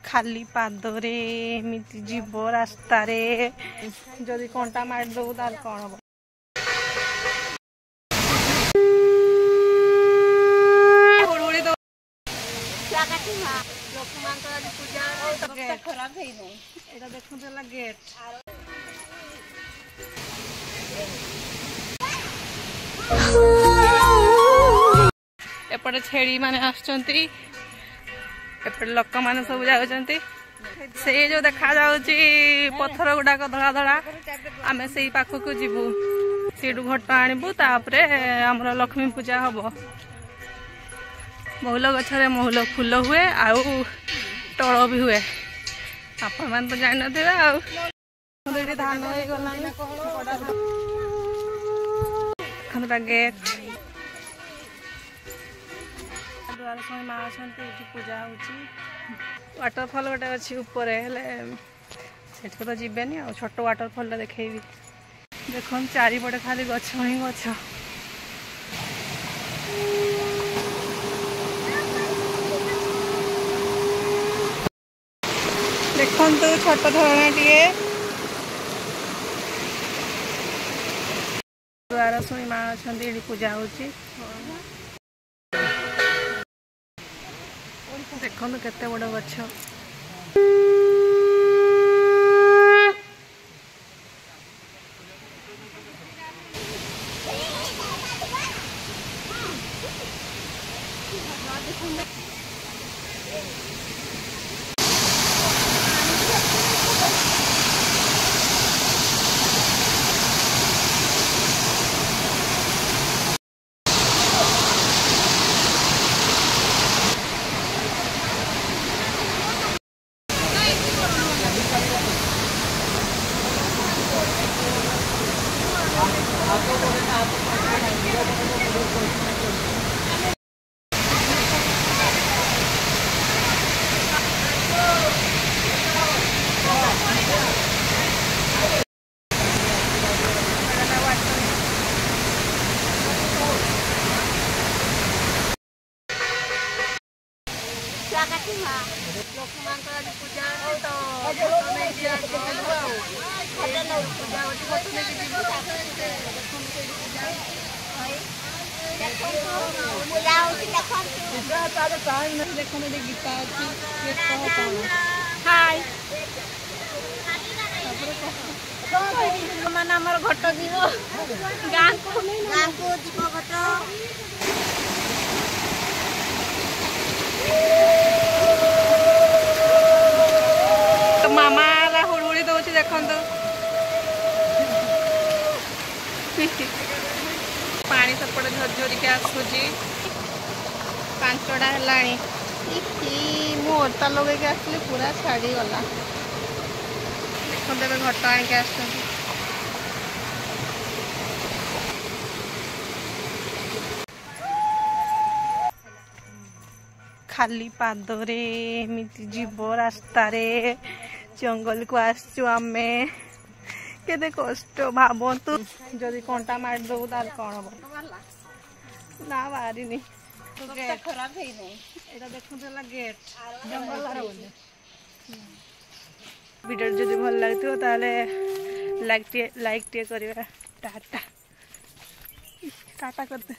खाली पादरे एमती जीव रास्तार जदि कंटा मारिदेबू ताल कौन हम देखुला गेट एपटे छेड़ी माने आसुचंती एपटे लोक माने सब जाउचंती से जो देखा जाउची पत्थर गुडाक धड़ा धड़ा आमे सेई पाखु को जीवु सेडु घट आनिबु तापरे हमर लक्ष्मी पूजा हबो महुल गछरे महुल फूल हुए आउ टळ भी हुए आपण मान तो जान नथिबे आउ धान हो गलानी खंडा गेट द्वार समय माँ अच्छा पूजा हो वाटरफल गोटे अच्छी ऊपर से तो जीवेनि आ छोट वाटरफल देखेबी देख चारिपटे खाली गछ ही गछ देखु छोट धरणा टे द्वार शुणी माँ अच्छा पूजा हो देखो केते बड़ गछ आमर घट जीव गाँ को जीव घट मामा हुड़हुड़ी दौर देखु पानी सेपटे झरझरिक आसूची 5टा है मुझा लगे आसली पूरा छाड़ी गला देखते घट आनिक आस खाली पादरे एमती जीव रास्तार जंगल को आसचु आमे केते कष्ट भावतु जदि कंटा मारिदेबू ताल कौन हम ना बाहरी देखुला गेट वीडियो जदि भल लगे ताले लाइक टे करिवा टाटा टाटा करते